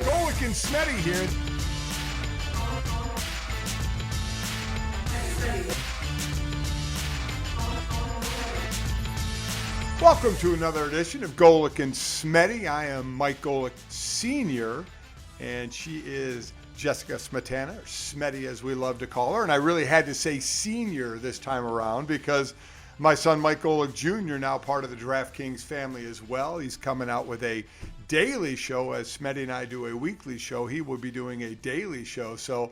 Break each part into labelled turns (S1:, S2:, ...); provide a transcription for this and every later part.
S1: Golic and Smetty here. Welcome to another edition of Golic and Smetty. I am Mike Golic Sr., and she is Jessica Smetana, or Smetty as we love to call her. And I really had to say senior this time around because my son Mike Golic Jr., now part of the DraftKings family as well. He's coming out with a daily show, as Smetty and I do a weekly show. He will be doing a daily show. So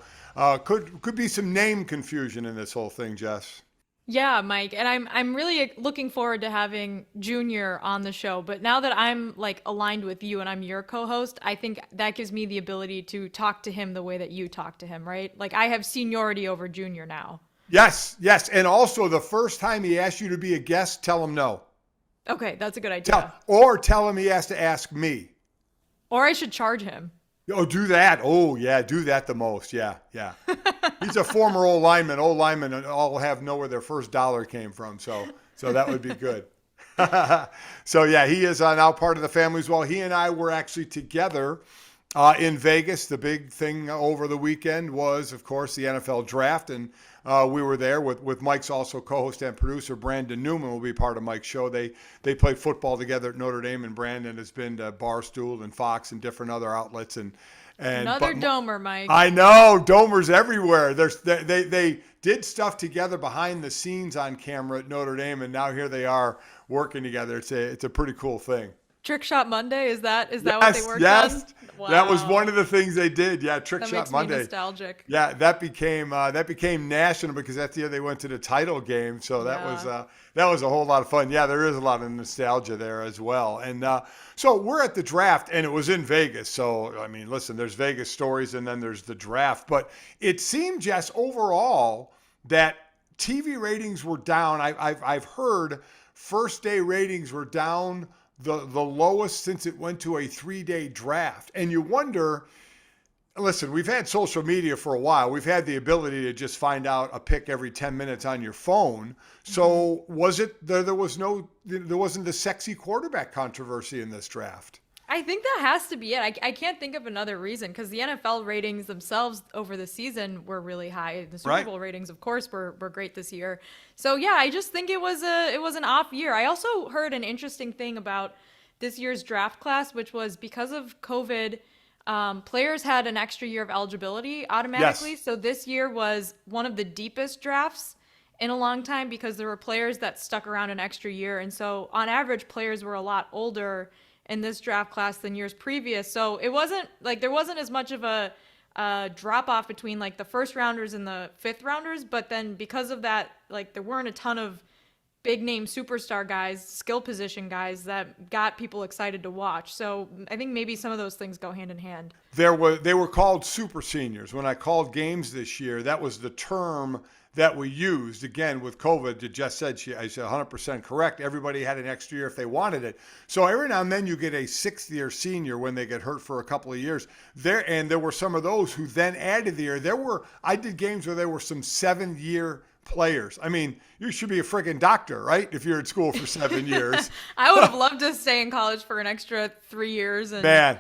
S1: could be some name confusion in this whole thing, Jess.
S2: Yeah, Mike, and I'm really looking forward to having Junior on the show. But now that I'm like aligned with you and I'm your co-host, I think that gives me the ability to talk to him the way that you talk to him, right? Like I have seniority over Junior now.
S1: Yes. And also the first time he asks you to be a guest, tell him no.
S2: Okay, that's a good idea.
S1: Tell him he has to ask me.
S2: Or I should charge him.
S1: Oh, do that. Oh, yeah, do that the most. Yeah. He's a former old lineman. Old linemen all know where their first dollar came from, so that would be good. So, yeah, he is now part of the family as well. He and I were actually together in Vegas. The big thing over the weekend was, of course, the NFL draft, and we were there with Mike's also co-host and producer, Brandon Newman, will be part of Mike's show. They played football together at Notre Dame, and Brandon has been to Barstool and Fox and different other outlets. And
S2: Another Domer, Mike.
S1: I know, Domers everywhere. They did stuff together behind the scenes on camera at Notre Dame, and now here they are working together. It's a pretty cool thing.
S2: Trick Shot Monday, is that what they worked on?
S1: Yes,
S2: wow.
S1: That was one of the things they did. Yeah, Trick Shot Monday.
S2: That makes me nostalgic.
S1: Yeah, that became national because that's the year they went to the title game. So that was a whole lot of fun. Yeah, there is a lot of nostalgia there as well. And so we're at the draft, and it was in Vegas. So I mean, listen, there's Vegas stories, and then there's the draft. But it seemed, Jess, overall that TV ratings were down. I've heard first day ratings were down the lowest since it went to a 3-day draft. And you wonder, listen, we've had social media for a while. We've had the ability to just find out a pick every 10 minutes on your phone. So was it, there wasn't the sexy quarterback controversy in this draft?
S2: I think that has to be it. I can't think of another reason because the NFL ratings themselves over the season were really high. The Super Bowl ratings, of course, were great this year. So yeah, I just think it was an off year. I also heard an interesting thing about this year's draft class, which was because of COVID, players had an extra year of eligibility automatically. Yes. So this year was one of the deepest drafts in a long time because there were players that stuck around an extra year. And so on average, players were a lot older in this draft class than years previous. So it wasn't like there wasn't as much of a drop off between like the first rounders and the fifth rounders. But then because of that, like there weren't a ton of big name superstar guys, skill position guys that got people excited to watch. So I think maybe some of those things go hand in hand. They
S1: were called super seniors. When I called games this year, that was the term that we used. Again, with COVID, Jess said, I said 100% correct. Everybody had an extra year if they wanted it. So every now and then you get a sixth-year senior when they get hurt for a couple of years. There were some of those who then added the year. I did games where there were some 7-year players. I mean, you should be a friggin' doctor, right? If you're at school for 7 years.
S2: I would have loved to stay in college for an extra 3 years. And
S1: man.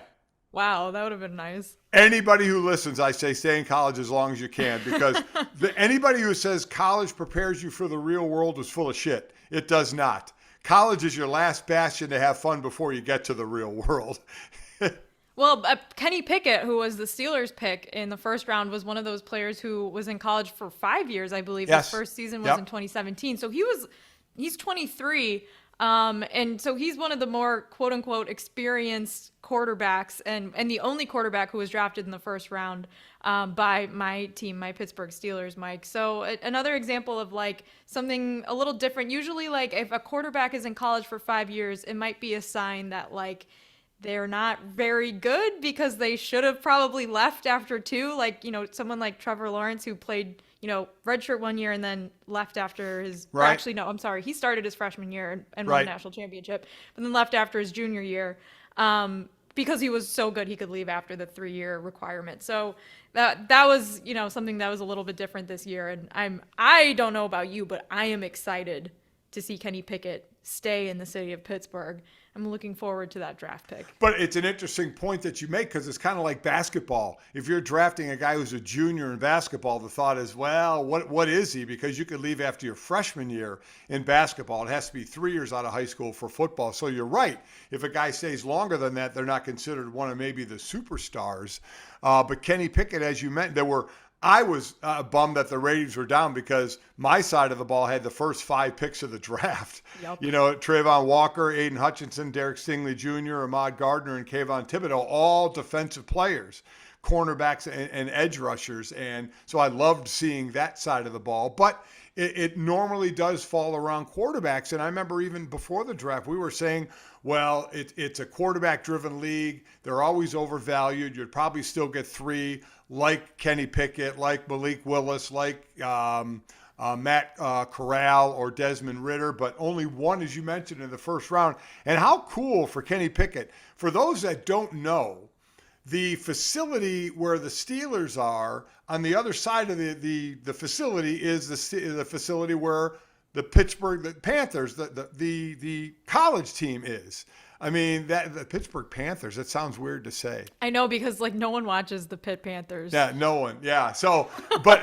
S2: Wow, that would have been nice.
S1: Anybody who listens, I say stay in college as long as you can because anybody who says college prepares you for the real world is full of shit. It does not. College is your last bastion to have fun before you get to the real world.
S2: Well, Kenny Pickett, who was the Steelers pick in the first round, was one of those players who was in college for 5 years, I believe. Yes. His first season was in 2017. So he's 23. And so he's one of the more quote unquote experienced quarterbacks and the only quarterback who was drafted in the first round, by my team, my Pittsburgh Steelers, Mike. So another example of like something a little different. Usually like if a quarterback is in college for 5 years, it might be a sign that like they're not very good because they should have probably left after 2. Like, someone like Trevor Lawrence who played, redshirt 1 year and then left after his,
S1: right.
S2: Actually, no, I'm sorry. He started his freshman year and won the national championship, but then left after his junior year because he was so good he could leave after the 3-year requirement. So that was, something that was a little bit different this year. And I don't know about you, but I am excited to see Kenny Pickett stay in the city of Pittsburgh. I'm looking forward to that draft pick.
S1: But it's an interesting point that you make because it's kind of like basketball. If you're drafting a guy who's a junior in basketball, the thought is, well, what is he? Because you could leave after your freshman year in basketball. It has to be 3 years out of high school for football. So you're right. If a guy stays longer than that, they're not considered one of maybe the superstars. But Kenny Pickett, as you mentioned, I was bummed that the ratings were down because my side of the ball had the first 5 picks of the draft.
S2: Yep.
S1: Trayvon Walker, Aiden Hutchinson, Derek Stingley Jr., Ahmad Gardner, and Kayvon Thibodeau, all defensive players, cornerbacks and edge rushers. And so I loved seeing that side of the ball. But it normally does fall around quarterbacks. And I remember even before the draft, we were saying, well, it's a quarterback-driven league. They're always overvalued. You'd probably still get 3 like Kenny Pickett, like Malik Willis, like Matt Corral or Desmond Ridder, but only 1, as you mentioned, in the first round. And how cool for Kenny Pickett. For those that don't know, the facility where the Steelers are, on the other side of the facility is the facility where the Pittsburgh Panthers, the college team is. I mean, the Pittsburgh Panthers, that sounds weird to say.
S2: I know because no one watches the Pitt Panthers.
S1: Yeah, no one. Yeah. So, but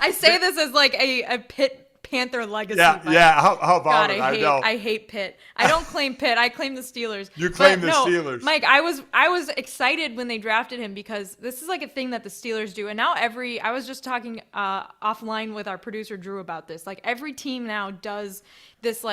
S2: I say this as a Pitt Panther legacy.
S1: Yeah. How about
S2: God,
S1: it?
S2: I hate Pitt. I don't claim Pitt. I claim the Steelers.
S1: You claim the Steelers.
S2: Mike, I was excited when they drafted him because this is a thing that the Steelers do. And now I was just talking offline with our producer Drew about this. Every team now does this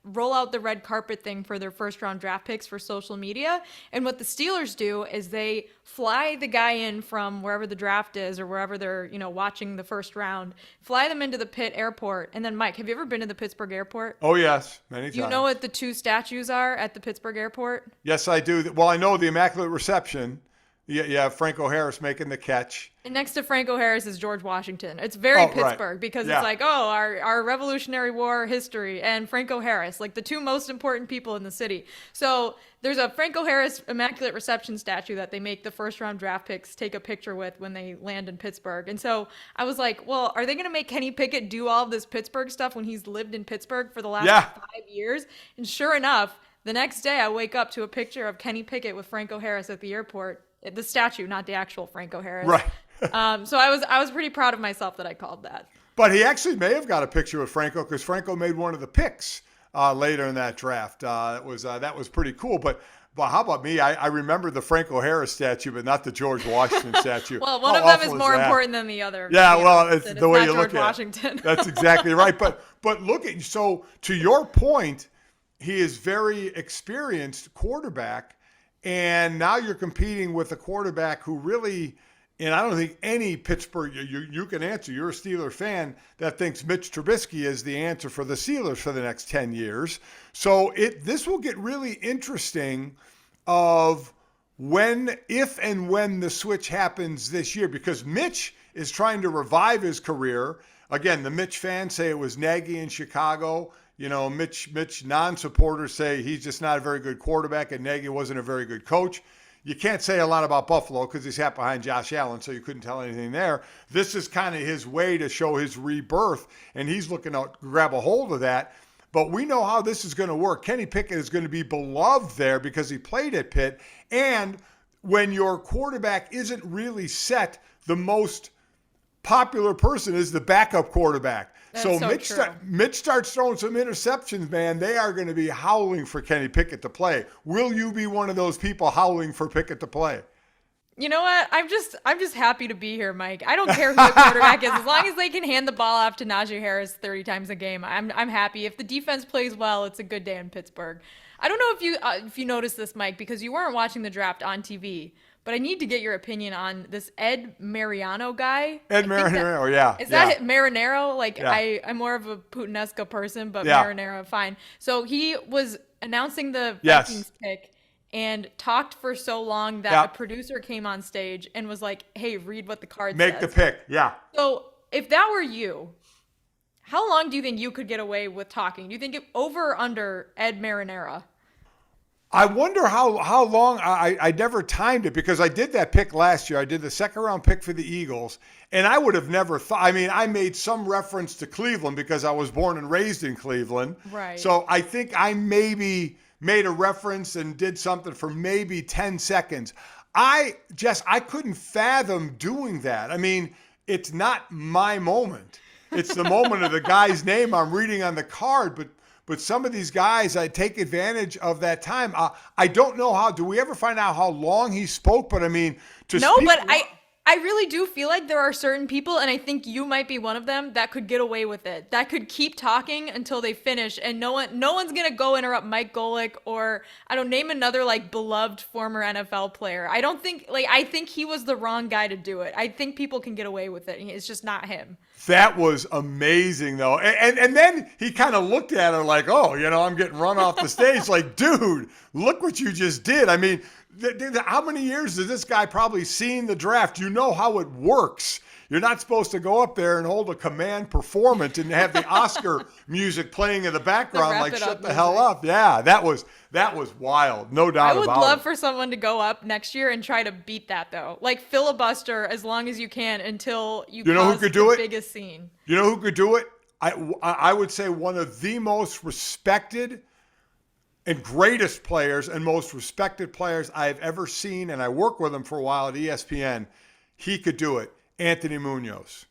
S2: roll out the red carpet thing for their first round draft picks for social media. And what the Steelers do is they fly the guy in from wherever the draft is or wherever they're, watching the first round, fly them into the Pitt airport. And then Mike, have you ever been to the Pittsburgh airport?
S1: Oh yes, many times.
S2: Do you know what the 2 statues are at the Pittsburgh airport?
S1: Yes, I do. Well, I know the Immaculate Reception. You have Franco Harris making the catch.
S2: And next to Franco Harris is George Washington. It's very Pittsburgh because it's our Revolutionary War history and Franco Harris, the 2 most important people in the city. So there's a Franco Harris Immaculate Reception statue that they make the first round draft picks take a picture with when they land in Pittsburgh. And so I was like, well, are they going to make Kenny Pickett do all of this Pittsburgh stuff when he's lived in Pittsburgh for the last 5 years? And sure enough, the next day I wake up to a picture of Kenny Pickett with Franco Harris at the airport. The statue, not the actual Franco Harris.
S1: Right.
S2: So I was pretty proud of myself that I called that.
S1: But he actually may have got a picture with Franco because Franco made one of the picks later in that draft. That was pretty cool. But how about me? I remember the Franco Harris statue, but not the George Washington statue.
S2: Well, one of them is more important than the other.
S1: Yeah, well, it's the way you look at
S2: Washington.
S1: it. That's exactly right. But look at, so to your point, he is very experienced quarterback. And now you're competing with a quarterback who really, and I don't think any Pittsburgh, you can answer, you're a Steeler fan that thinks Mitch Trubisky is the answer for the Steelers for the next 10 years. So this will get really interesting of if and when the switch happens this year, because Mitch is trying to revive his career. Again, the Mitch fans say it was Nagy in Chicago. Mitch non-supporters say he's just not a very good quarterback and Nagy wasn't a very good coach. You can't say a lot about Buffalo because he sat behind Josh Allen, so you couldn't tell anything there. This is kind of his way to show his rebirth, and he's looking to grab a hold of that. But we know how this is going to work. Kenny Pickett is going to be beloved there because he played at Pitt. And when your quarterback isn't really set, the most popular person is the backup quarterback.
S2: So
S1: Mitch starts throwing some interceptions, man. They are going to be howling for Kenny Pickett to play. Will you be one of those people howling for Pickett to play?
S2: You know what? I'm just happy to be here, Mike. I don't care who the quarterback is, as long as they can hand the ball off to Najee Harris 30 times a game. I'm happy. If the defense plays well, it's a good day in Pittsburgh. I don't know if you noticed this, Mike, because you weren't watching the draft on TV. But I need to get your opinion on this Ed Mariano guy.
S1: Ed Marinaro, yeah.
S2: Is that Marinaro? I'm more of a Puttanesca person, but Marinaro, fine. So he was announcing the Vikings pick and talked for so long that a producer came on stage and was like, hey, read what the card says.
S1: Make the pick, yeah.
S2: So if that were you, how long do you think you could get away with talking? Do you think over or under Ed Marinaro?
S1: I wonder how long I never timed it because I did that pick last year. I did the second round pick for the Eagles, and I would have never thought. I mean, I made some reference to Cleveland because I was born and raised in Cleveland.
S2: Right.
S1: So I think I maybe made a reference and did something for maybe 10 seconds. I couldn't fathom doing that. I mean, it's not my moment. It's the moment of the guy's name I'm reading on the card, but some of these guys, I take advantage of that time. I don't know how. Do we ever find out how long he spoke? But I mean,
S2: I really do feel like there are certain people, and I think you might be one of them, that could get away with it. That could keep talking until they finish, and no one's gonna go interrupt Mike Golic or name another like beloved former NFL player. I think he was the wrong guy to do it. I think people can get away with it. It's just not him.
S1: That was amazing, though. And then he kind of looked at her like, oh, I'm getting run off the stage. Like, dude, look what you just did. I mean, how many years has this guy probably seen the draft? You know how it works. You're not supposed to go up there and hold a command performance and have the Oscar music playing in the background like shut the hell up. Yeah, that was wild. No doubt about it.
S2: I would love for someone to go up next year and try to beat that, though. Like filibuster as long as you can until you
S1: know who could do it?
S2: Biggest scene.
S1: You know who could do it? I would say one of the most respected and greatest players and most respected players I've ever seen, and I worked with him for a while at ESPN. He could do it. Anthony Munoz.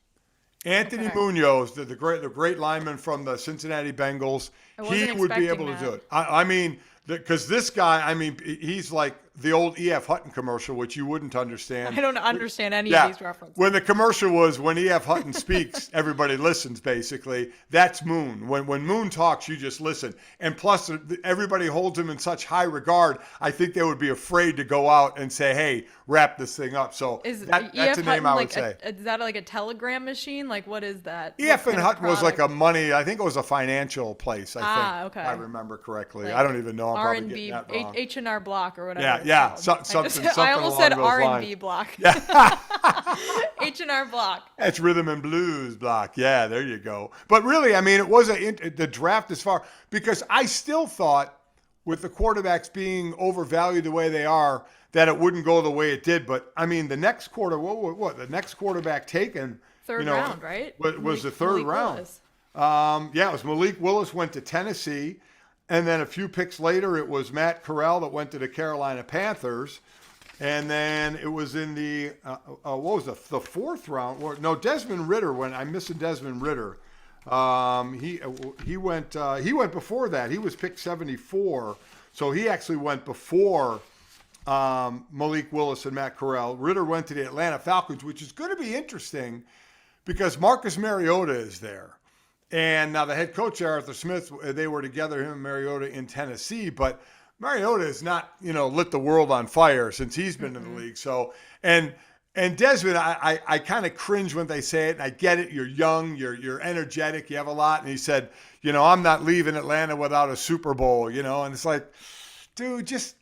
S1: Anthony Munoz, the great lineman from the Cincinnati Bengals, he would be able to do it. I mean, because this guy, he's like the old E.F. Hutton commercial, which you wouldn't understand.
S2: I don't understand any of these references.
S1: When the commercial was, when E.F. Hutton speaks, everybody listens, basically. That's Moon. When Moon talks, you just listen. And plus, everybody holds him in such high regard, I think they would be afraid to go out and say, hey, wrap this thing up. So that's a name I would say.
S2: Is that like a telegram machine? Like, what is that?
S1: E.F. and Hutton was like a money, I think it was a financial place, I think.
S2: Okay.
S1: If I remember correctly.
S2: Like
S1: I don't even know. I'm
S2: R&B,
S1: probably getting that wrong.
S2: H&R Block or whatever.
S1: Yeah, something
S2: I almost said R&B block.
S1: Yeah.
S2: H&R Block.
S1: That's rhythm and blues block. Yeah, there you go. But really, I mean, it was the draft as far, because I still thought with the quarterbacks being overvalued the way they are, that it wouldn't go the way it did. But I mean, the next the next quarterback taken,
S2: third round, right?
S1: Was the third round. It was Malik Willis went to Tennessee. And then a few picks later, it was Matt Corral that went to the Carolina Panthers. And then it was in the, the fourth round? No, Desmond Ridder went. I'm missing Desmond Ridder. He went before that. He was picked 74. So he actually went before Malik Willis and Matt Corral. Ridder went to the Atlanta Falcons, which is going to be interesting because Marcus Mariota is there. And now the head coach, Arthur Smith, they were together, him and Mariota, in Tennessee. But Mariota has not, lit the world on fire since he's been in the league. So, and Desmond, I kind of cringe when they say it, and I get it. You're young, you're energetic, you have a lot. And he said, I'm not leaving Atlanta without a Super Bowl, and it's like, dude, just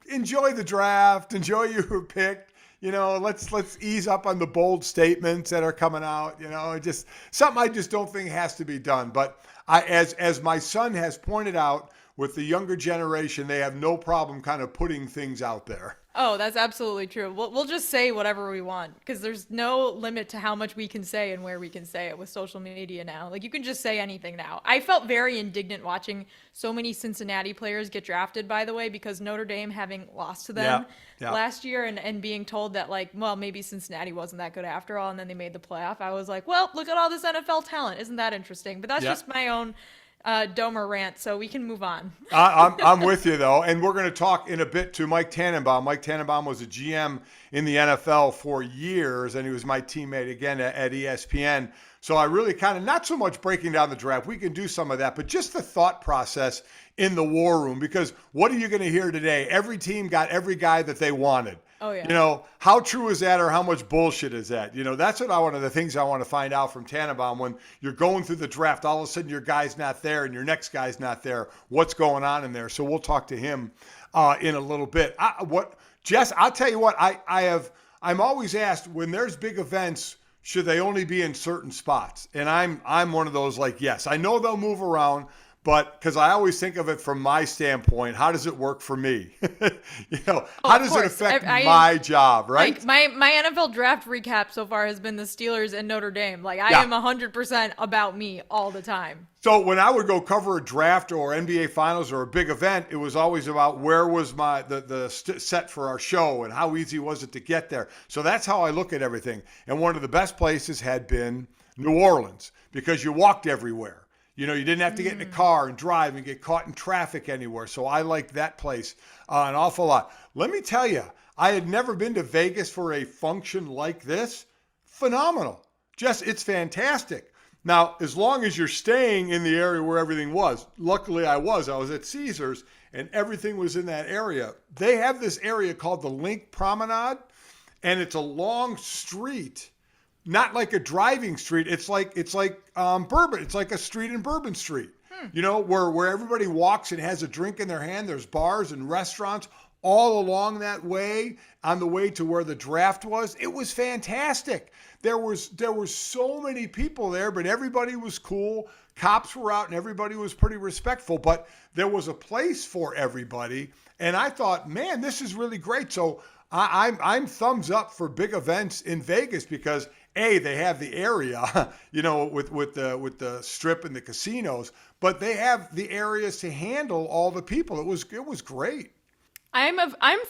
S1: enjoy the draft, enjoy your pick. Let's ease up on the bold statements that are coming out. Just something I just don't think has to be done. But as my son has pointed out, with the younger generation, they have no problem kind of putting things out there.
S2: Oh, that's absolutely true. We'll just say whatever we want because there's no limit to how much we can say and where we can say it with social media now. Like, you can just say anything now. I felt very indignant watching so many Cincinnati players get drafted, by the way, because Notre Dame having lost to them last year and being told that, like, well, maybe Cincinnati wasn't that good after all, and then they made the playoff. I was like, well, look at all this NFL talent. Isn't that interesting? But that's just my own Domer rant, so we can move on.
S1: I'm with you, though, and we're going to talk in a bit to Mike Tannenbaum. Mike Tannenbaum was a GM in the NFL for years, and he was my teammate again at ESPN. So I really kind of, not so much breaking down the draft, we can do some of that, but just the thought process in the war room, because what are you going to hear today? Every team got every guy that they wanted.
S2: Oh, yeah.
S1: How true is that, or how much bullshit is that? That's one of the things I want to find out from Tannenbaum. When you're going through the draft, all of a sudden your guy's not there and your next guy's not there. What's going on in there? So we'll talk to him in a little bit. Jess, I'll tell you what, I'm always asked, when there's big events, should they only be in certain spots? And I'm one of those, like, yes, I know they'll move around, But because I always think of it from my standpoint, how does it work for me?
S2: Oh,
S1: How does
S2: of
S1: it
S2: course.
S1: affect my job, right?
S2: Like my NFL draft recap so far has been the Steelers and Notre Dame. Like I
S1: Yeah.
S2: am 100% about me all the time.
S1: So when I would go cover a draft or NBA Finals or a big event, it was always about where was the set for our show and how easy was it to get there. So that's how I look at everything. And one of the best places had been New Orleans because you walked everywhere. You didn't have to get in a car and drive and get caught in traffic anywhere. So I liked that place an awful lot. Let me tell you, I had never been to Vegas for a function like this. Phenomenal. Jess, it's fantastic. Now, as long as you're staying in the area where everything was, luckily I was at Caesars and everything was in that area. They have this area called the Link Promenade, and it's a long street. Not like a driving street. It's like Bourbon. It's like a street in Bourbon Street. Where everybody walks and has a drink in their hand. There's bars and restaurants all along that way on the way to where the draft was. It was fantastic. There was so many people there, but everybody was cool. Cops were out and everybody was pretty respectful, but there was a place for everybody. And I thought, man, this is really great. So I'm thumbs up for big events in Vegas because they have the area, with the strip and the casinos, but they have the areas to handle all the people. It was great.
S2: I'm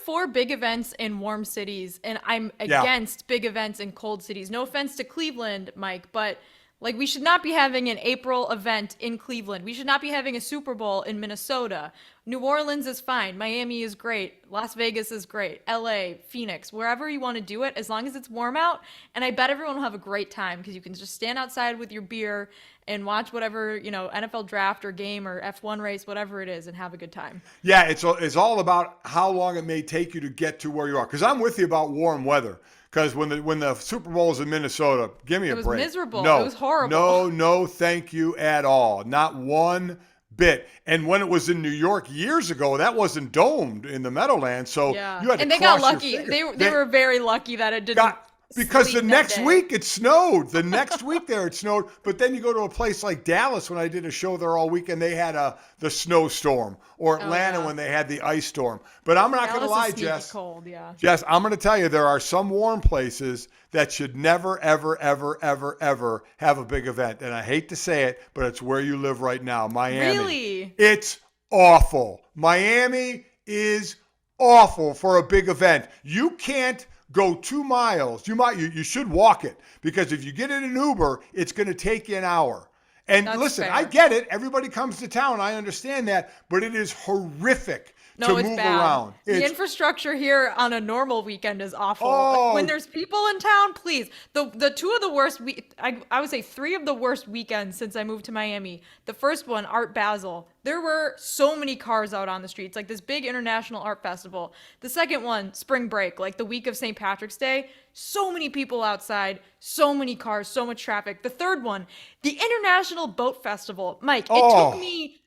S2: for big events in warm cities, and I'm against big events in cold cities. No offense to Cleveland, Mike, but like we should not be having an April event in Cleveland. We should not be having a Super Bowl in Minnesota. New Orleans is fine. Miami is great. Las Vegas is great. LA, Phoenix, wherever you want to do it, as long as it's warm out. And I bet everyone will have a great time because you can just stand outside with your beer and watch whatever, NFL draft or game or F1 race, whatever it is, and have a good time.
S1: Yeah, it's all about how long it may take you to get to where you are. Because I'm with you about warm weather. Because when the Super Bowl was in Minnesota, give me a break.
S2: It was miserable.
S1: No,
S2: it was horrible.
S1: No, thank you at all. Not one bit. And when it was in New York years ago, that wasn't domed in the Meadowlands. So you had to
S2: and they
S1: cross
S2: got lucky.
S1: your fingers.
S2: They were very lucky that it didn't.
S1: Because the
S2: sleet
S1: next
S2: that day.
S1: week it snowed. The next week there it snowed. But then you go to a place like Dallas when I did a show there all weekend, they had the snowstorm. Or Atlanta when they had the ice storm. But I'm not going to lie, Jess.
S2: Cold, yeah.
S1: Jess, I'm going to tell you there are some warm places that should never, ever, ever, ever, ever have a big event. And I hate to say it, but it's where you live right now, Miami.
S2: Really?
S1: It's awful. Miami is awful for a big event. You can't go 2 miles. You should walk it because if you get in an Uber, it's going to take you an hour. And
S2: That's
S1: listen,
S2: fair.
S1: I get it. Everybody comes to town. I understand that, but it is horrific to
S2: it's
S1: move
S2: bad.
S1: around.
S2: The infrastructure here on a normal weekend is awful.
S1: Oh.
S2: When there's people in town, please. The two of the worst, I would say 3 of the worst weekends since I moved to Miami. The first one, Art Basel. There were so many cars out on the streets, like this big international art festival. The second one, spring break, like the week of St. Patrick's Day. So many people outside, so many cars, so much traffic. The third one, the International Boat Festival. Mike, it took me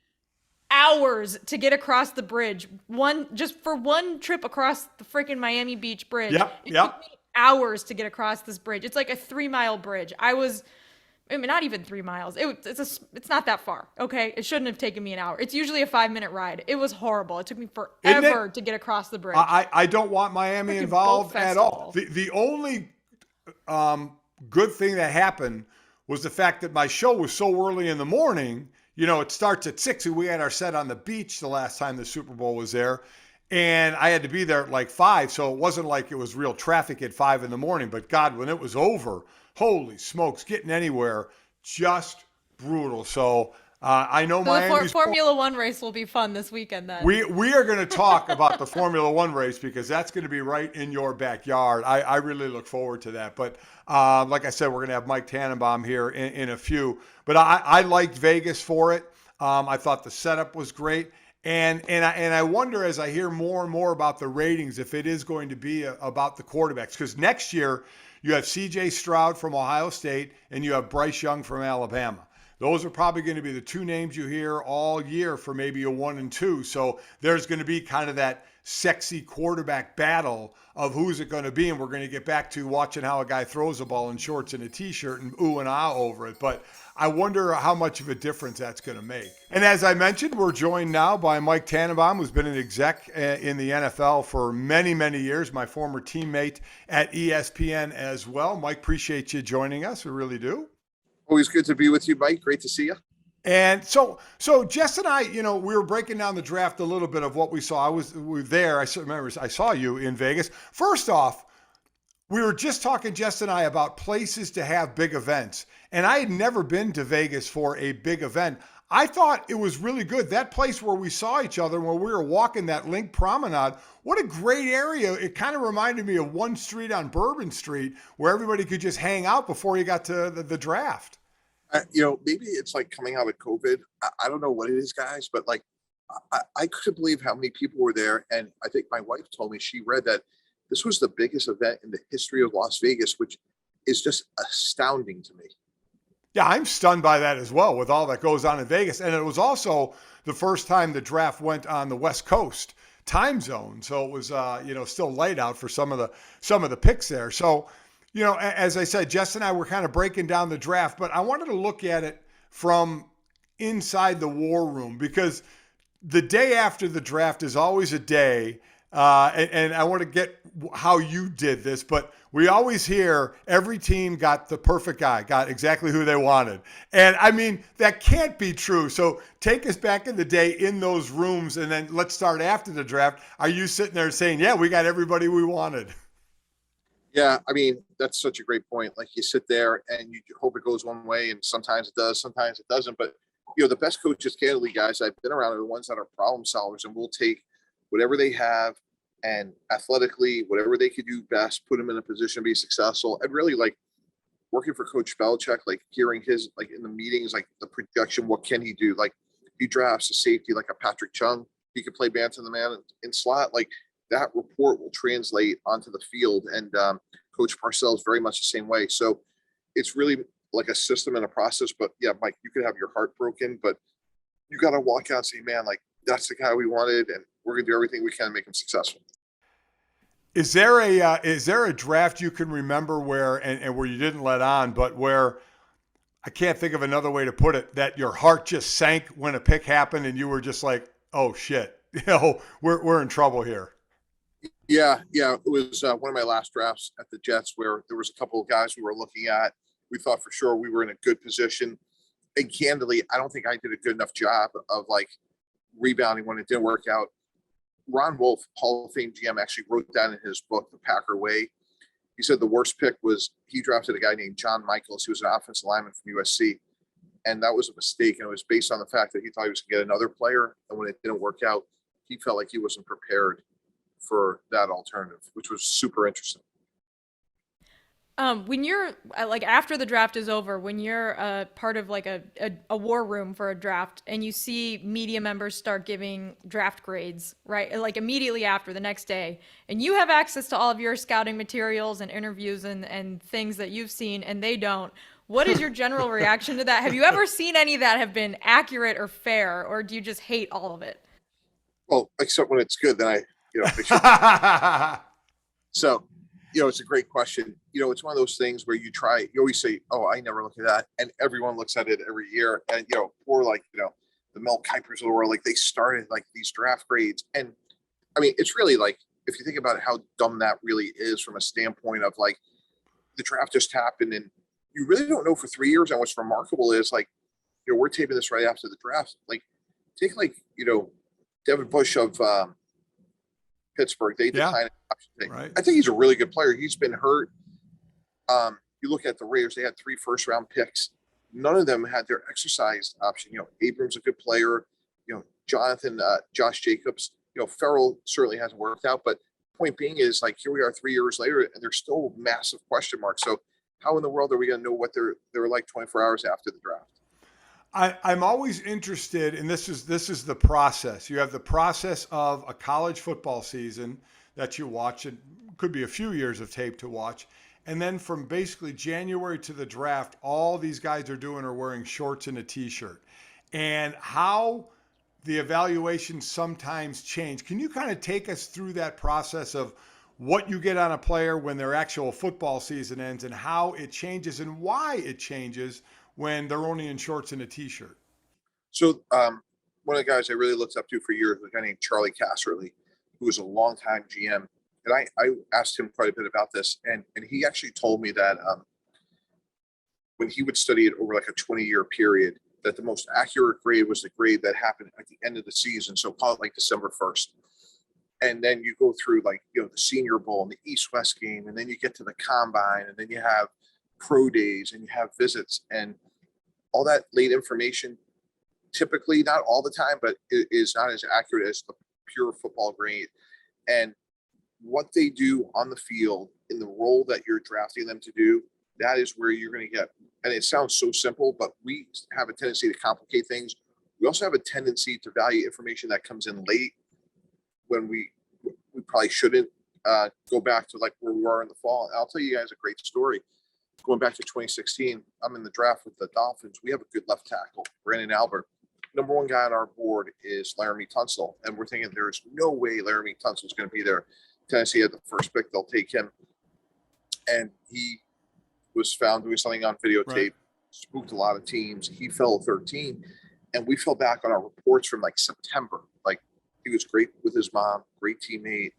S2: hours to get across the bridge. Just for one trip across the freaking Miami Beach bridge. It took me hours to get across this bridge. It's like a 3-mile bridge. Not even 3 miles. It's not that far. Okay. It shouldn't have taken me an hour. It's usually a 5-minute ride. It was horrible. It took me forever to get across the bridge.
S1: I don't want Miami
S2: Freaking
S1: involved
S2: boat
S1: at all.
S2: festival.
S1: The only good thing that happened was the fact that my show was so early in the morning. It starts at 6 and we had our set on the beach the last time the Super Bowl was there. And I had to be there at like 5. So it wasn't like it was real traffic at 5 in the morning. But God, when it was over, holy smokes, getting anywhere, just brutal. So I know Miami's
S2: the Formula One race will be fun this weekend then.
S1: We are going to talk about the Formula One race because that's going to be right in your backyard. I really look forward to that. But like I said, we're going to have Mike Tannenbaum here in a few. But I liked Vegas for it. I thought the setup was great. And I wonder as I hear more and more about the ratings if it is going to be about the quarterbacks. Because next year you have C.J. Stroud from Ohio State and you have Bryce Young from Alabama. those are probably going to be the two names you hear all year for maybe a 1 and 2. So there's going to be kind of that sexy quarterback battle of who's it going to be. And we're going to get back to watching how a guy throws a ball in shorts and a t-shirt and ooh and ah over it. But I wonder how much of a difference that's going to make. And as I mentioned, we're joined now by Mike Tannenbaum, who's been an exec in the NFL for many, many years, my former teammate at ESPN as well. Mike, appreciate you joining us. We really do.
S3: Always good to be with you, Mike. Great to see you.
S1: And so Jess and I, we were breaking down the draft a little bit of what we saw. We were there. I remember I saw you in Vegas. First off, we were just talking, Jess and I, about places to have big events. And I had never been to Vegas for a big event. I thought it was really good. That place where we saw each other, where we were walking that Link Promenade, what a great area. It kind of reminded me of one street on Bourbon Street where everybody could just hang out before you got to the draft.
S3: Maybe it's like coming out of COVID. I don't know what it is, guys, but like I couldn't believe how many people were there. And I think my wife told me she read that this was the biggest event in the history of Las Vegas, which is just astounding to me.
S1: Yeah, I'm stunned by that as well with all that goes on in Vegas. And it was also the first time the draft went on the West Coast time zone. So it was, still light out for some of the picks there. So, as I said, Jess and I were kind of breaking down the draft, but I wanted to look at it from inside the war room because the day after the draft is always a day. And I want to get how you did this, but we always hear every team got the perfect guy, got exactly who they wanted. And I mean, that can't be true. So take us back in the day in those rooms, and then let's start after the draft. Are you sitting there saying, yeah, we got everybody we wanted?
S3: Yeah, I mean, that's such a great point. Like you sit there and you hope it goes one way, and sometimes it does, sometimes it doesn't. But, the best coaches, candidly, guys, I've been around are the ones that are problem solvers, and will take whatever they have and athletically, whatever they could do best, put them in a position to be successful. And really, like, working for Coach Belichick, like hearing his, like in the meetings, like the projection, what can he do? Like he drafts a safety like a Patrick Chung. He could play man to the man in slot. Like that report will translate onto the field. And Coach Parcells very much the same way. So it's really like a system and a process. But yeah, Mike, you could have your heart broken, but you got to walk out and say, man, like that's the guy we wanted, and we're gonna do everything we can to make him successful.
S1: Is there a draft you can remember where where you didn't let on, but where I can't think of another way to put it, that your heart just sank when a pick happened and you were just like, oh shit, we're in trouble here?
S3: Yeah. It was one of my last drafts at the Jets where there was a couple of guys we were looking at. We thought for sure we were in a good position. And candidly, I don't think I did a good enough job of like rebounding when it didn't work out. Ron Wolf, Hall of Fame GM, actually wrote down in his book, The Packer Way. He said the worst pick was he drafted a guy named John Michaels, who was an offensive lineman from USC. And that was a mistake. And it was based on the fact that he thought he was going to get another player. And when it didn't work out, he felt like he wasn't prepared for that alternative, which was super interesting.
S2: When you're like after the draft is over, when you're part of like a war room for a draft and you see media members start giving draft grades, right? Like immediately after the next day, and you have access to all of your scouting materials and interviews and things that you've seen and they don't. What is your general reaction to that? Have you ever seen any that have been accurate or fair, or do you just hate all of it?
S3: Well, except when it's good, then I So, it's a great question. It's one of those things where you always say, oh, I never look at that. And everyone looks at it every year. And, poor, the Mel Kipers of the world, like they started like these draft grades. And I mean, it's really like, if you think about how dumb that really is from a standpoint of like the draft just happened and you really don't know for 3 years. And what's remarkable is like, we're taping this right after the draft. Like take Devin Bush of Pittsburgh. They declined an option thing.
S1: Right.
S3: I think he's a really good player. He's been hurt. You look at the Raiders, they had 3 first-round picks. None of them had their exercise option. Abrams a good player. Jonathan, Josh Jacobs. Farrell certainly hasn't worked out. But point being is like here we are 3 years later, and there's still massive question marks. So how in the world are we going to know what they're like 24 hours after the draft?
S1: I'm always interested, and this is the process. You have the process of a college football season that you watch. It could be a few years of tape to watch. And then from basically January to the draft, all these guys are doing are wearing shorts and a t-shirt. And how the evaluations sometimes change. Can you kind of take us through that process of what you get on a player when their actual football season ends and how it changes and why it changes when they're only in shorts and a t-shirt?
S3: So one of the guys I really looked up to for years was a guy named Charlie Casserly, who was a longtime GM. And I asked him quite a bit about this. And he actually told me that when he would study it over like a 20-year period, that the most accurate grade was the grade that happened at the end of the season. So call it like December 1st. And then you go through like, the Senior Bowl and the East-West game, and then you get to the combine, and then you have pro days and you have visits, and all that late information, typically, not all the time, but it is not as accurate as the pure football grade. And what they do on the field in the role that you're drafting them to do, that is where you're going to get, and it sounds so simple, but we have a tendency to complicate things. We also have a tendency to value information that comes in late when we probably shouldn't. Go back to like where we were in the fall. And I'll tell you guys a great story. Going back to 2016, I'm in the draft with the Dolphins. We have a good left tackle, Brandon Albert. Number one guy on our board is Laramie Tunsil. And we're thinking there's no way Laramie Tunsil is going to be there. Tennessee had the first pick. They'll take him. And he was found doing something on videotape, right. Spooked a lot of teams. He fell 13. And we fell back on our reports from like September. Like, he was great with his mom, great teammate.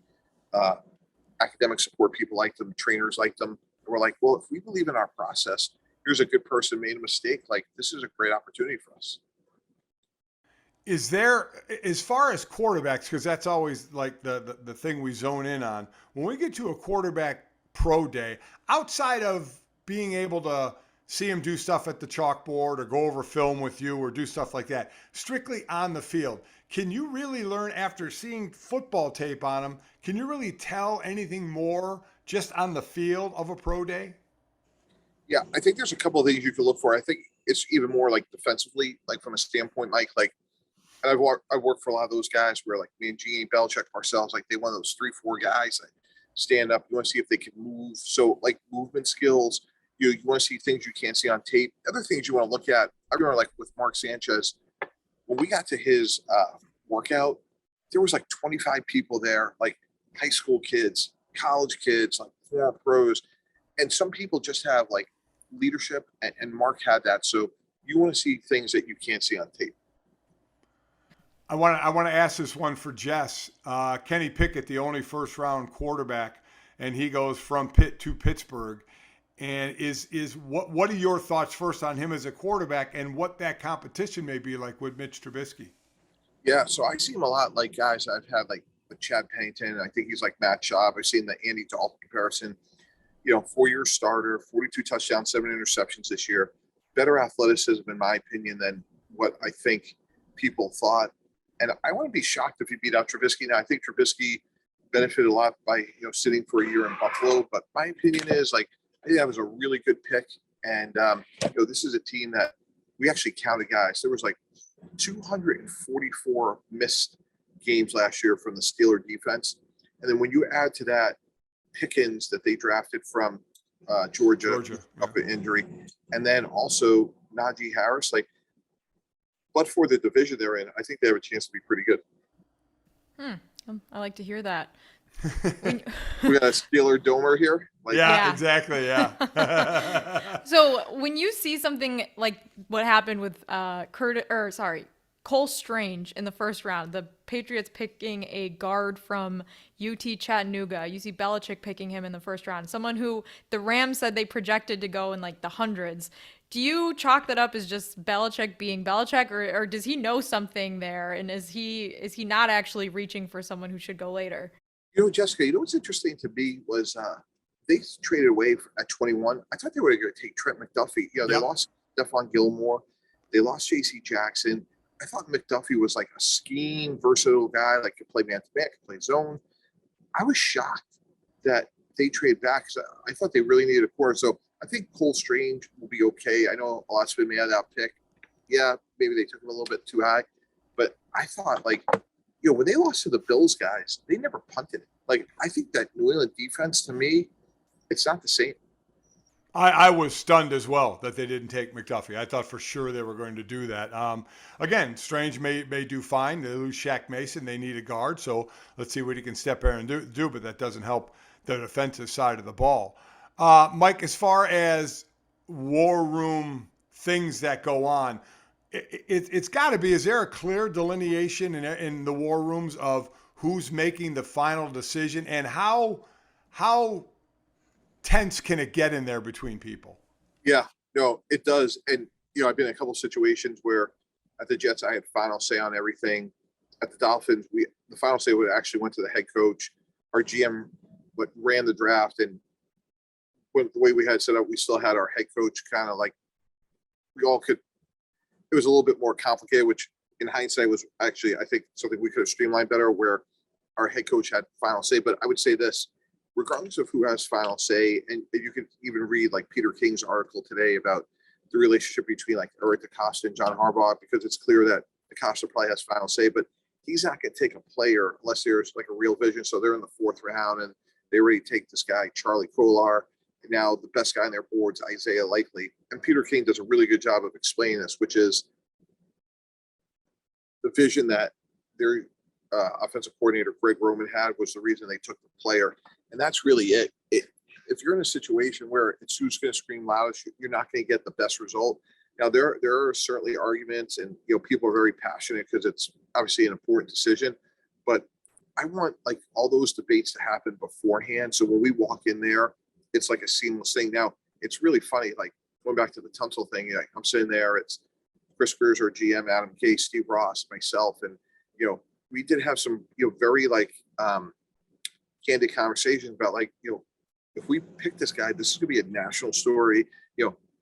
S3: Academic support people liked him, trainers liked him. And we're like, well, if we believe in our process, here's a good person made a mistake. Like, this is a great opportunity for us.
S1: Is there, as far as quarterbacks, because that's always like the thing we zone in on, when we get to a quarterback pro day, outside of being able to see him do stuff at the chalkboard or go over film with you or do stuff like that, strictly on the field, can you really learn after seeing football tape on him? Can you really tell anything more just on the field of a pro day?
S3: Yeah, I think there's a couple of things you can look for. I think it's even more like defensively, like from a standpoint, Mike, like, and I've worked for a lot of those guys where like me and Gene, Belichick, Parcells, like they one of those 3-4 guys that stand up. You want to see if they can move. So like movement skills, you want to see things you can't see on tape. Other things you want to look at, I remember like with Mark Sanchez, when we got to his workout, there was like 25 people there, like high school kids, college kids, like former pros. And some people just have like leadership, and Mark had that. So you want to see things that you can't see on tape.
S1: I want to ask this one for Jess. Kenny Pickett, the only first round quarterback, and he goes from Pitt to Pittsburgh. And what are your thoughts first on him as a quarterback and what that competition may be like with Mitch Trubisky?
S3: Yeah, so I see him a lot like guys I've had like with Chad Pennington. I think he's like Matt Schaub. I've seen the Andy Dalton comparison. 4-year starter, 42 touchdowns, 7 interceptions this year. Better athleticism, in my opinion, than what I think people thought. And I wouldn't be shocked if he beat out Trubisky. Now, I think Trubisky benefited a lot by sitting for a year in Buffalo. But my opinion is like I think that was a really good pick. And this is a team that we actually counted guys. There was like 244 missed games last year from the Steeler defense. And then when you add to that Pickens that they drafted from Georgia up an injury, and then also Najee Harris, but for the division they're in, I think they have a chance to be pretty good.
S2: I like to hear that.
S3: We got a Steeler domer here.
S1: Yeah, exactly. Yeah.
S2: So when you see something like what happened with Cole Strange in the first round, the Patriots picking a guard from UT Chattanooga. You see Belichick picking him in the first round, someone who the Rams said they projected to go in like the hundreds. Do you chalk that up as just Belichick being Belichick, or does he know something there? And is he not actually reaching for someone who should go later?
S3: Jessica, what's interesting to me was they traded away at 21. I thought they were going to take Trent McDuffie. They lost Stephon Gilmore. They lost J.C. Jackson. I thought McDuffie was like a scheme, versatile guy, like could play man-to-man, could play zone. I was shocked that they trade back. I thought they really needed a quarter. So I think Cole Strange will be okay. I know a lot's been made out of that pick. Yeah, maybe they took him a little bit too high. But I thought, when they lost to the Bills guys, they never punted it. I think that New England defense, to me, it's not the same.
S1: I was stunned as well that they didn't take McDuffie. I thought for sure they were going to do that. Again, Strange may do fine. They lose Shaq Mason. They need a guard. So let's see what he can step in and do. But that doesn't help the defensive side of the ball. Mike, as far as war room things that go on, it's got to be, is there a clear delineation in the war rooms of who's making the final decision and how tense can it get in there between people?
S3: Yeah, no, it does. And, I've been in a couple of situations where at the Jets, I had final say on everything. At the Dolphins, the final say would actually went to the head coach. Our GM ran the draft, and the way we had set up, we still had our head coach kind of like, it was a little bit more complicated, which in hindsight was actually, I think, something we could have streamlined better where our head coach had final say. But I would say this, regardless of who has final say, and you can even read like Peter King's article today about the relationship between like Eric DeCosta and John Harbaugh, because it's clear that DeCosta probably has final say, but he's not going to take a player unless there's like a real vision. So they're in the 4th round and they already take this guy, Charlie Kolar. And now the best guy on their board's Isaiah Likely. And Peter King does a really good job of explaining this, which is the vision that their offensive coordinator, Greg Roman, had was the reason they took the player. And that's really it. If you're in a situation where it's who's going to scream loudest, you're not going to get the best result. Now, there are certainly arguments, and people are very passionate because it's obviously an important decision. But I want like all those debates to happen beforehand. So when we walk in there, it's like a seamless thing. Now, it's really funny. Like going back to the Tunsil thing, I'm sitting there. It's Chris Greer's our GM, Adam Gay, Steve Ross, myself, and we did have some very like candid conversations about like if we pick this guy, this is gonna be a national story.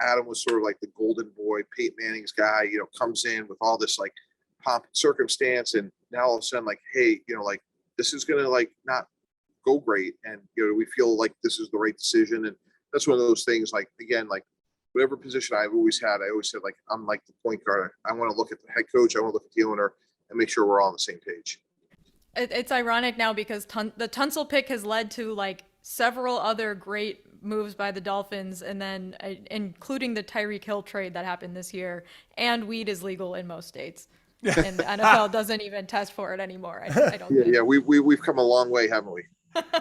S3: Adam was sort of like the golden boy, Peyton Manning's guy. Comes in with all this like pomp and circumstance, and now all of a sudden like, hey, like this is gonna like not go great, and we feel like this is the right decision, and that's one of those things. Like again, like whatever position I've always had, I always said like I'm like the point guard. I want to look at the head coach, I want to look at the owner, and make sure we're all on the same page.
S2: It's ironic now because the Tunsil pick has led to like several other great moves by the Dolphins, and then including the Tyreek Hill trade that happened this year. And weed is legal in most states, and the NFL doesn't even test for it anymore. I don't.
S3: Yeah, we've come a long way, haven't we?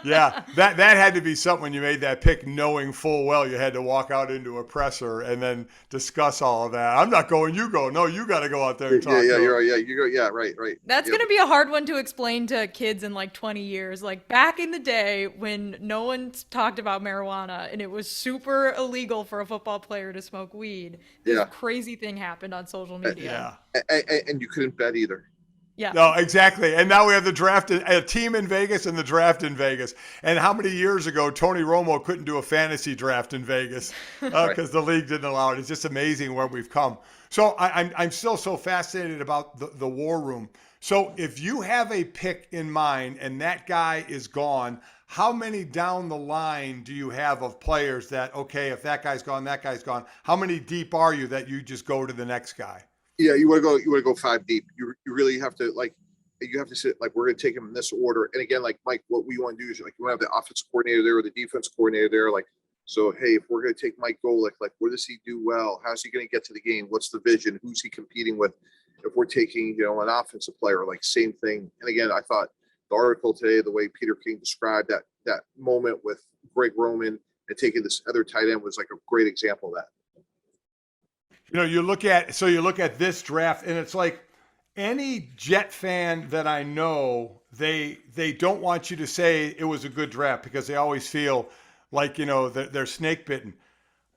S1: Yeah, that had to be something when you made that pick, knowing full well you had to walk out into a presser and then discuss all of that. I'm not going, you go. No, you got to go out there and talk.
S3: Yeah, you're right. Yeah, you go. Yeah, right.
S2: That's going to be a hard one to explain to kids in like 20 years. Like back in the day when no one talked about marijuana and it was super illegal for a football player to smoke weed, this crazy thing happened on social media.
S3: And you couldn't bet either.
S2: Yeah.
S1: No, exactly. And now we have the draft, a team in Vegas and the draft in Vegas. And how many years ago Tony Romo couldn't do a fantasy draft in Vegas because the league didn't allow it. It's just amazing where we've come. So I'm still so fascinated about the war room. So if you have a pick in mind and that guy is gone, how many down the line do you have of players that, okay, if that guy's gone, that guy's gone, how many deep are you that you just go to the next guy?
S3: Yeah, you want to go 5 deep. You really have to you have to sit like we're going to take him in this order. And again, like Mike, what we want to do is like you want to have the offensive coordinator there or the defense coordinator there. Like, so hey, if we're going to take Mike Golic, like what does he do well? How's he going to get to the game? What's the vision? Who's he competing with? If we're taking an offensive player, like same thing. And again, I thought the article today, the way Peter King described that moment with Greg Roman and taking this other tight end was like a great example of that.
S1: You look at this draft and it's like any Jet fan that I know, they don't want you to say it was a good draft because they always feel like, they're snake bitten.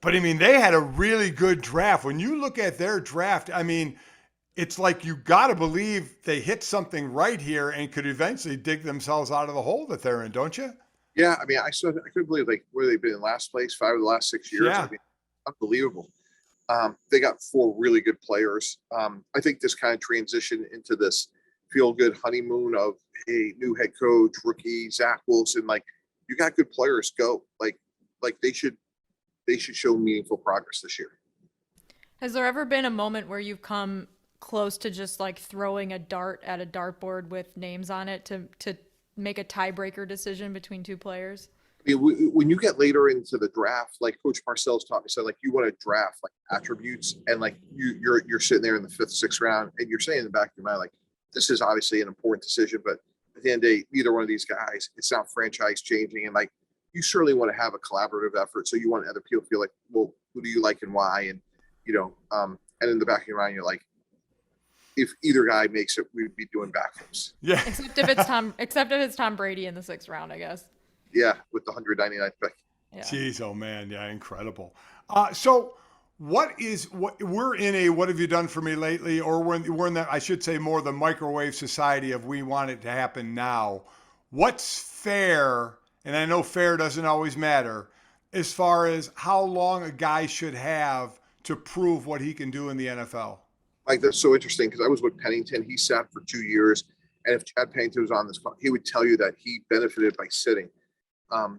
S1: But I mean, they had a really good draft. When you look at their draft, I mean, it's like you got to believe they hit something right here and could eventually dig themselves out of the hole that they're in, don't you?
S3: Yeah, I mean, I couldn't believe like where they've been in last place 5 of the last 6 years.
S1: Yeah.
S3: I mean, unbelievable. They got 4 really good players. I think this kind of transition into this feel-good honeymoon of a new head coach, rookie Zach Wilson. Like you got good players. Go like they should show meaningful progress this year.
S2: Has there ever been a moment where you've come close to just like throwing a dart at a dartboard with names on it to make a tiebreaker decision between 2 players?
S3: When you get later into the draft, like Coach Parcells taught me, said like you want to draft like attributes, and like you're sitting there in the 5th, 6th round, and you're saying in the back of your mind like this is obviously an important decision, but at the end of the day, neither one of these guys, it's not franchise changing, and like you certainly want to have a collaborative effort, so you want other people to feel like, well, who do you like and why, and and in the back of your mind, you're like, if either guy makes it, we'd be doing backflips.
S1: Yeah.
S2: Except if it's Tom Brady in the 6th round, I guess.
S3: Yeah, with the 199th pick.
S2: Yeah.
S1: Jeez, oh man, yeah, incredible. So we're in a what have you done for me lately, or we're in that, I should say, more the microwave society of we want it to happen now. What's fair, and I know fair doesn't always matter, as far as how long a guy should have to prove what he can do in the NFL?
S3: Like, that's so interesting because I was with Pennington. He sat for 2 years, and if Chad Pennington was on this call, he would tell you that he benefited by sitting. Now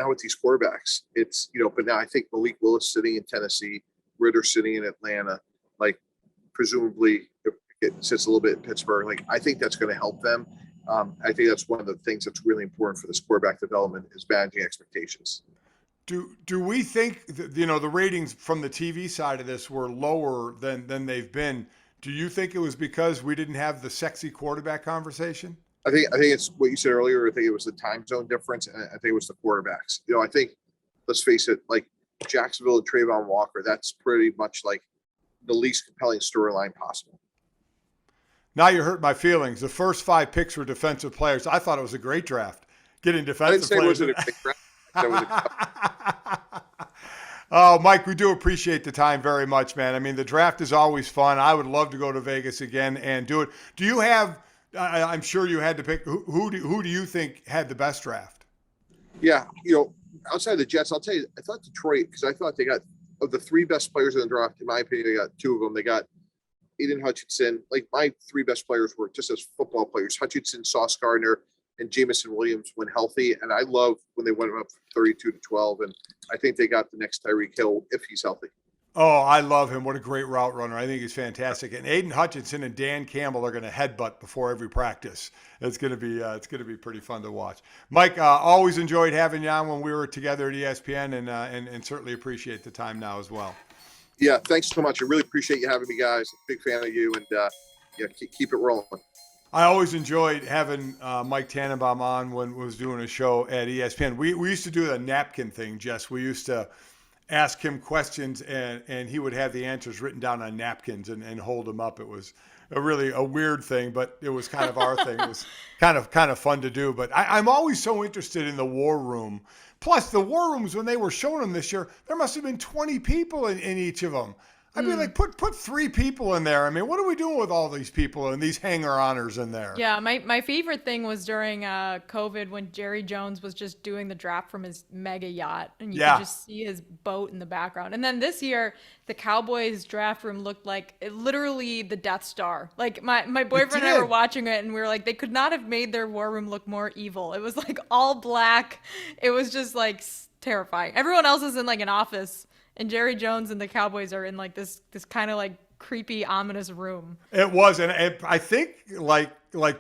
S3: with these quarterbacks, it's, but now I think Malik Willis sitting in Tennessee, Ritter sitting in Atlanta, like presumably if it sits a little bit in Pittsburgh, like I think that's going to help them. I think that's one of the things that's really important for this quarterback development is managing expectations.
S1: Do we think that, the ratings from the TV side of this were lower than they've been? Do you think it was because we didn't have the sexy quarterback conversation?
S3: I think it's what you said earlier. I think it was the time zone difference, and I think it was the quarterbacks. I think, let's face it, like Jacksonville and Trayvon Walker, that's pretty much like the least compelling storyline possible.
S1: Now you hurt my feelings. The first 5 picks were defensive players. I thought it was a great draft. Getting defensive players.
S3: I didn't say it wasn't a big draft.
S1: Oh, Mike, we do appreciate the time very much, man. I mean, the draft is always fun. I would love to go to Vegas again and do it. Do you have? I'm sure you had to pick. Who do you think had the best draft?
S3: Yeah, outside of the Jets, I'll tell you, I thought Detroit, because I thought they got, of the 3 best players in the draft, in my opinion, they got 2 of them. They got Aiden Hutchinson. Like, my 3 best players were just as football players: Hutchinson, Sauce Gardner, and Jamison Williams when healthy. And I love when they went up 32-12. And I think they got the next Tyreek Hill if he's healthy.
S1: Oh, I love him. What a great route runner. I think he's fantastic. And Aiden Hutchinson and Dan Campbell are going to headbutt before every practice. It's going to be pretty fun to watch. Mike, always enjoyed having you on when we were together at ESPN, and certainly appreciate the time now as well.
S3: Yeah, thanks so much. I really appreciate you having me, guys. Big fan of you, and keep it rolling.
S1: I always enjoyed having Mike Tannenbaum on when we was doing a show at ESPN. We used to do the napkin thing, Jess. We used to ask him questions, and he would have the answers written down on napkins and hold them up. It was a weird thing, but it was kind of our thing. It was kind of fun to do. But I'm always so interested in the war room. Plus, the war rooms, when they were showing them this year, there must have been 20 people in each of them. I'd be like, put 3 people in there. I mean, what are we doing with all these people and these hanger-oners in there?
S2: Yeah, my favorite thing was during COVID when Jerry Jones was just doing the draft from his mega yacht, and you could just see his boat in the background. And then this year, the Cowboys draft room looked like literally the Death Star. Like my boyfriend and I were watching it, and we were like, they could not have made their war room look more evil. It was like all black. It was just like terrifying. Everyone else is in like an office, and Jerry Jones and the Cowboys are in like this kind of like creepy, ominous room.
S1: It was, and I think, like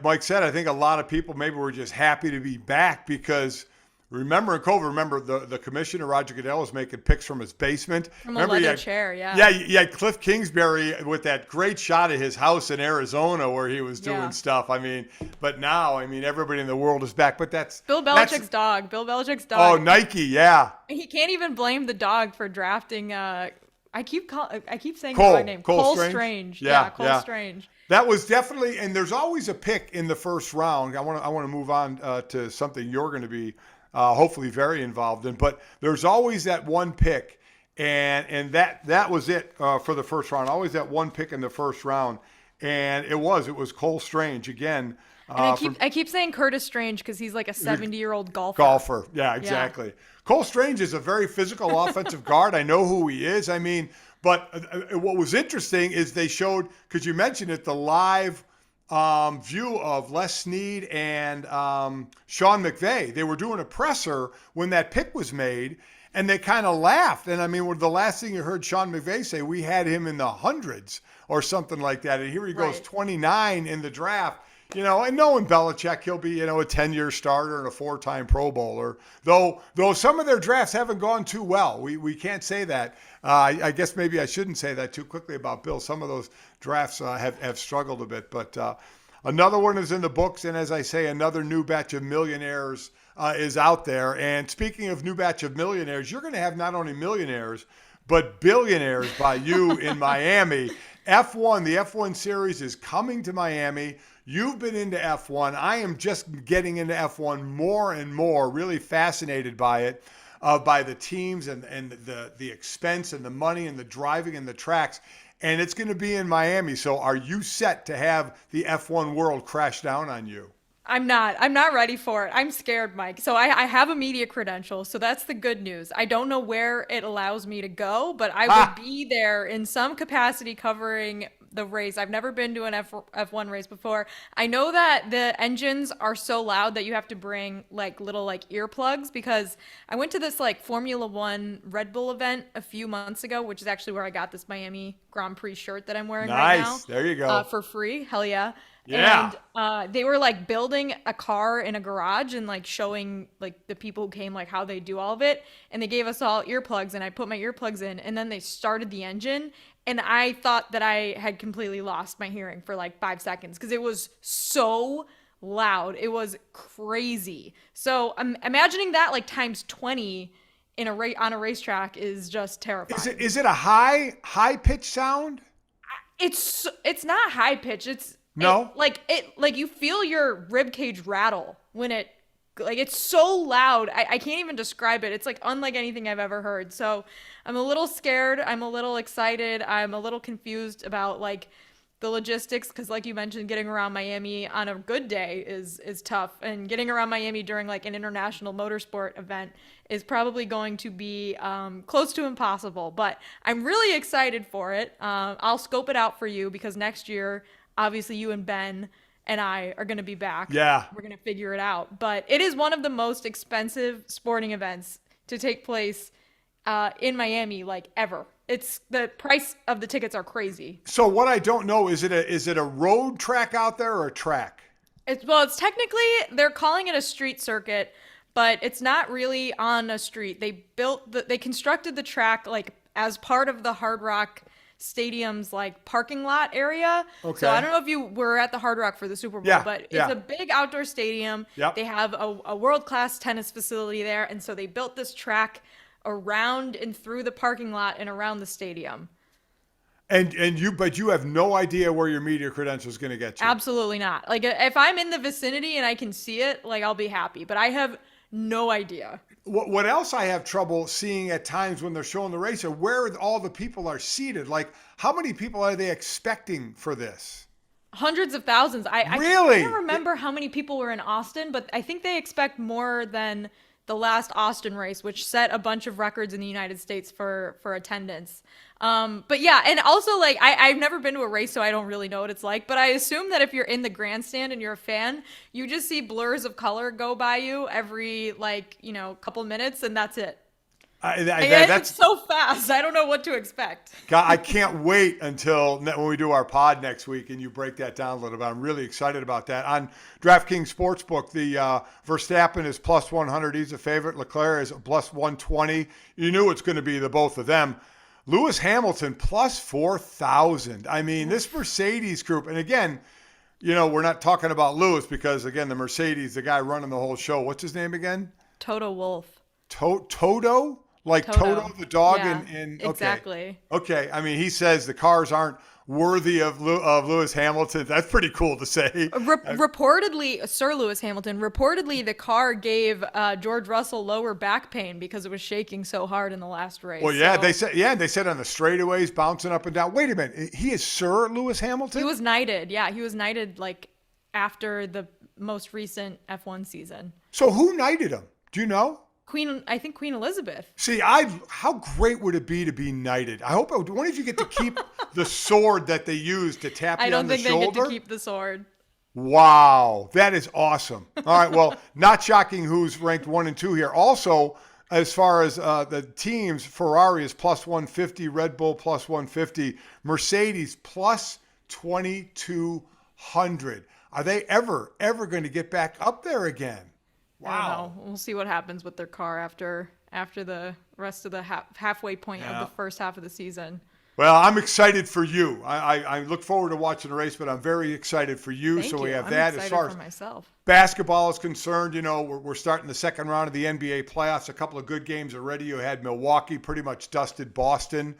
S1: Mike said, I think a lot of people maybe were just happy to be back because remember in COVID, the commissioner, Roger Goodell, was making picks from his basement.
S2: From a leather chair, yeah.
S1: Yeah, you had Cliff Kingsbury with that great shot of his house in Arizona where he was doing stuff. I mean, but now, everybody in the world is back. But that's
S2: Bill Belichick's dog. Bill Belichick's dog.
S1: Oh, Nike, yeah.
S2: He can't even blame the dog for drafting. I keep saying the right name. Cole Strange.
S1: Yeah,
S2: Cole Strange.
S1: That was definitely, and there's always a pick in the first round. I want to move on to something you're going to be hopefully very involved in, but there's always that one pick, and that was it for the first round. Always that one pick in the first round, and it was Cole Strange again.
S2: And I keep saying Curtis Strange because he's like a 70-year-old
S1: golfer. Yeah, exactly. Yeah. Cole Strange is a very physical offensive guard. I know who he is. But what was interesting is they showed, because you mentioned it, the live view of Les Snead and Sean McVay. They were doing a presser when that pick was made, and they kind of laughed. And the last thing you heard Sean McVay say, we had him in the hundreds or something like that. And here he goes, 29 in the draft. and knowing Belichick, he'll be, a 10-year starter and a 4-time Pro Bowler. Though some of their drafts haven't gone too well. We can't say that. I guess maybe I shouldn't say that too quickly about Bill. Some of those drafts have struggled a bit. But another one is in the books. And as I say, another new batch of millionaires is out there. And speaking of new batch of millionaires, you're going to have not only millionaires, but billionaires by you in Miami. F1, the F1 series is coming to Miami. You've been into F1. I am just getting into F1 more and more, really fascinated by it, by the teams and the expense and the money and the driving and the tracks. And it's going to be in Miami. So are you set to have the F1 world crash down on you?
S2: I'm not ready for it. I'm scared, Mike. So I have a media credential, so that's the good news. I don't know where it allows me to go, but I will be there in some capacity covering the race. I've never been to an F1 race before. I know that the engines are so loud that you have to bring little earplugs, because I went to this Formula One Red Bull event a few months ago, which is actually where I got this Miami Grand Prix shirt that I'm wearing right now.
S1: Nice. There you go.
S2: For free. Hell yeah.
S1: Yeah.
S2: And they were building a car in a garage and showing the people who came how they do all of it. And they gave us all earplugs, and I put my earplugs in, and then they started the engine. And I thought that I had completely lost my hearing for 5 seconds because it was so loud. It was crazy. So I'm imagining that times 20 in on a racetrack is just terrifying.
S1: Is it a high pitch sound?
S2: It's not high pitch.
S1: No.
S2: You feel your rib cage rattle when it's so loud. I can't even describe it. It's unlike anything I've ever heard. So I'm a little scared. I'm a little excited. I'm a little confused about the logistics, because like you mentioned, getting around Miami on a good day is tough, and getting around Miami during an international motorsport event is probably going to be close to impossible. But I'm really excited for it. I'll scope it out for you, because next year, obviously, you and Ben and I are going to be back.
S1: Yeah.
S2: We're going to figure it out. But it is one of the most expensive sporting events to take place in Miami, ever. It's the price of the tickets are crazy.
S1: So what I don't know, is it a road track out there or a track?
S2: It's technically, they're calling it a street circuit, but it's not really on a street. They constructed the track as part of the Hard Rock Stadium's parking lot area.
S1: Okay.
S2: So I don't know if you were at the Hard Rock for the Super Bowl, but it's a big outdoor stadium.
S1: Yep.
S2: They have a world-class tennis facility there, and so they built this around and through the parking lot and around the stadium.
S1: But you have no idea where your media credential is going to get you.
S2: Absolutely not. If I'm in the vicinity and I can see it, I'll be happy. But I have no idea.
S1: What else I have trouble seeing at times when they're showing the race are where all the people are seated. How many people are they expecting for this?
S2: Hundreds of thousands.
S1: Really?
S2: I can't remember how many people were in Austin, but I think they expect more than the last Austin race, which set a bunch of records in the United States for attendance. But yeah, and also I've never been to a race, so I don't really know what it's like, but I assume that if you're in the grandstand and you're a fan, you just see blurs of color go by you every couple minutes, and that's it. That's so fast. I don't know what to expect.
S1: God, I can't wait until when we do our pod next week and you break that down a little bit. I'm really excited about that. On DraftKings Sportsbook, the Verstappen is plus 100. He's a favorite. Leclerc is plus 120. You knew it's going to be the both of them. Lewis Hamilton plus 4,000. I mean, this Mercedes group, and again, we're not talking about Lewis because, again, the Mercedes, the guy running the whole show, what's his name again?
S2: Toto Wolff.
S1: Toto? Toto the dog?
S2: Yeah,
S1: okay.
S2: Exactly.
S1: Okay. I mean, he says the cars aren't worthy of Lewis Hamilton. That's pretty cool to say.
S2: Reportedly, Sir Lewis Hamilton, the car gave George Russell lower back pain because it was shaking so hard in the last race.
S1: Well, yeah, they said on the straightaways, bouncing up and down. Wait a minute. He is Sir Lewis Hamilton?
S2: He was knighted. Yeah, he was knighted after the most recent F1 season.
S1: So who knighted him? Do you know?
S2: I think Queen Elizabeth.
S1: See, how great would it be to be knighted? I hope. When did you get to keep the sword that they used to tap you on the shoulder?
S2: I don't think they get to keep the sword.
S1: Wow, that is awesome. All right, well, not shocking who's ranked 1 and 2 here. Also, as far as the teams, Ferrari is plus 150, Red Bull plus 150, Mercedes plus 2,200. Are they ever going to get back up there again?
S2: Wow. I don't know. We'll see what happens with their car after the rest of the halfway point of the first half of the season.
S1: Well, I'm excited for you. I look forward to watching the race, but I'm very excited for you.
S2: Thank
S1: so we
S2: you.
S1: have
S2: I'm
S1: that.
S2: excited
S1: As far
S2: for
S1: as
S2: myself.
S1: Basketball is concerned, we're starting the second round of the NBA playoffs. A couple of good games already. You had Milwaukee pretty much dusted Boston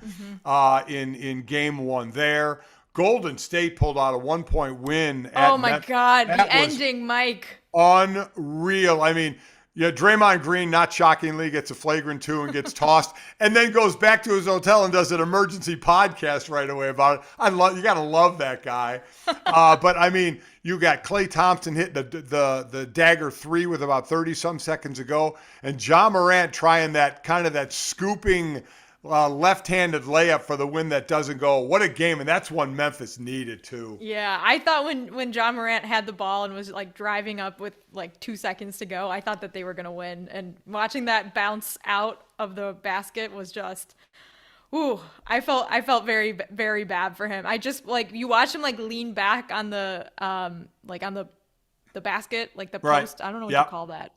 S1: in game one there. Golden State pulled out a 1-point win.
S2: Oh my God, the ending, Mike.
S1: Unreal. I mean, Draymond Green, not shockingly, gets a flagrant 2 and gets tossed, and then goes back to his hotel and does an emergency podcast right away about it. You got to love that guy. But I mean, you got Klay Thompson hitting the dagger 3 with about 30-some seconds ago, and Ja Morant trying that scooping left-handed layup for the win that doesn't go. What a game, and that's one Memphis needed too.
S2: Yeah, I thought when Ja Morant had the ball and was like driving up with like 2 seconds to go, I thought that they were gonna win. And watching that bounce out of the basket was just, I felt very, very bad for him. I just you watch him lean back on the the basket, the post. I don't know what to call that.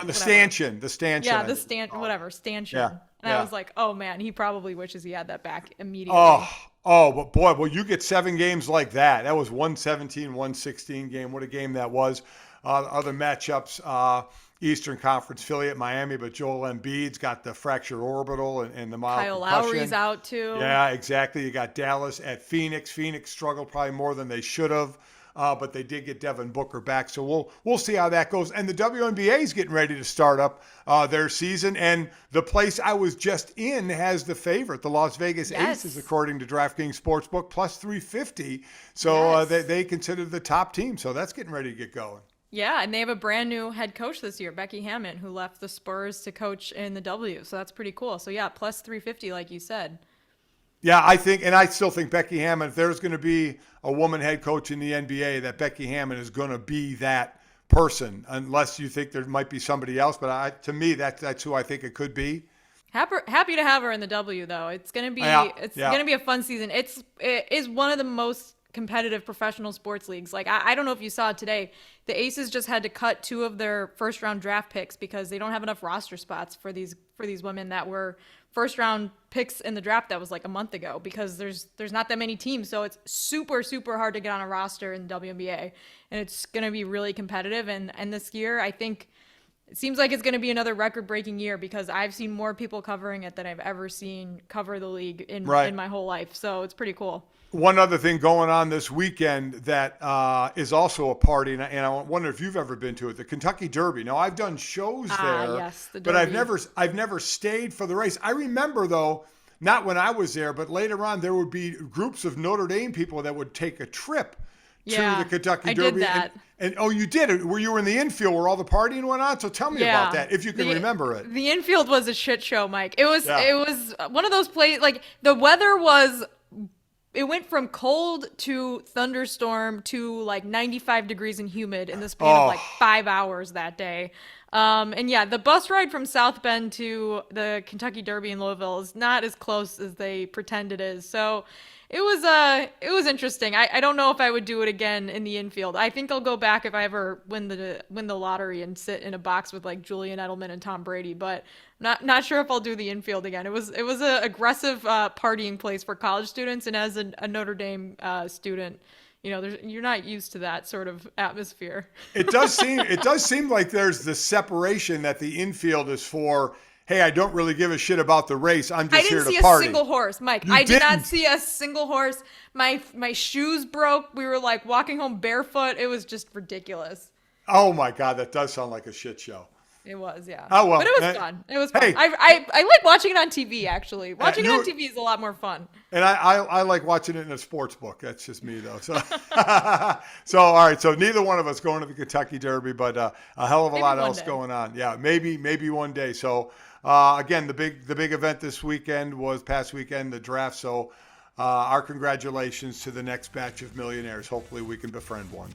S1: The stanchion.
S2: Yeah, stanchion.
S1: Yeah.
S2: And I was like, oh man, he probably wishes he had that back immediately.
S1: But boy, well, you get 7 games like that. That was 117-116 game. What a game that was. Other matchups, Eastern Conference, Philly at Miami, but Joel Embiid's got the fractured orbital and the mild
S2: Kyle
S1: concussion.
S2: Lowry's out too.
S1: Yeah, exactly. You got Dallas at Phoenix. Phoenix struggled probably more than they should have. But they did get Devin Booker back. So we'll see how that goes. And the WNBA is getting ready to start up their season. And the place I was just in has the favorite, the Las Vegas Aces, according to DraftKings Sportsbook, plus 350. So they consider the top team. So that's getting ready to get going.
S2: Yeah, and they have a brand new head coach this year, Becky Hammon, who left the Spurs to coach in the W. So that's pretty cool. So yeah, plus 350, like you said.
S1: Yeah, I still think Becky Hammon, if there's going to be a woman head coach in the NBA, that Becky Hammon is going to be that person, unless you think there might be somebody else. But to me, that's who I think it could be.
S2: Happy to have her in the W, though. It's going to be going to be a fun season. It is one of the most competitive professional sports leagues. I don't know if you saw it today. The Aces just had to cut 2 of their first round draft picks because they don't have enough roster spots for these women that were first round picks in the draft that was a month ago, because there's not that many teams. So it's super, super hard to get on a roster in the WNBA, and it's going to be really competitive. And this year, I think it seems like it's going to be another record breaking year, because I've seen more people covering it than I've ever seen cover the league in my whole life. So it's pretty cool.
S1: One other thing going on this weekend that is also a party, and I wonder if you've ever been to it, the Kentucky Derby. Now, I've done shows there,
S2: yes, the
S1: but
S2: Derby.
S1: I've never stayed for the race. I remember, though, not when I was there, but later on, there would be groups of Notre Dame people that would take a trip to the Kentucky Derby.
S2: I did that.
S1: And you did it. Were you in the infield where all the partying went on? So tell me about that, if you can remember it.
S2: The infield was a shit show, Mike. It was one of those places, the weather was... It went from cold to thunderstorm to 95 degrees and humid in the span of 5 hours that day. And yeah, the bus ride from South Bend to the Kentucky Derby in Louisville is not as close as they pretend it is. So it was interesting. I don't know if I would do it again in the infield. I think I'll go back if I ever win the lottery and sit in a box with Julian Edelman and Tom Brady, but not sure if I'll do the infield again. It was an aggressive partying place for college students, and as a Notre Dame student, you're not used to that sort of atmosphere.
S1: It does seem like there's the separation that the infield is for. Hey, I don't really give a shit about the race. I'm just here to party.
S2: I didn't see a single horse, Mike. I did not see a single horse. My shoes broke. We were walking home barefoot. It was just ridiculous.
S1: Oh my God, that does sound like a shit show.
S2: It was, yeah.
S1: Oh well,
S2: but it was fun. It was fun.
S1: Hey,
S2: I like watching it on TV. Actually, watching it on TV is a lot more fun.
S1: And I like watching it in a sports book. That's just me, though. So, all right. So neither one of us going to the Kentucky Derby, but a hell of a lot else going on. Yeah, maybe one day. So again, the big event this weekend was past weekend, the draft. So our congratulations to the next batch of millionaires. Hopefully, we can befriend one.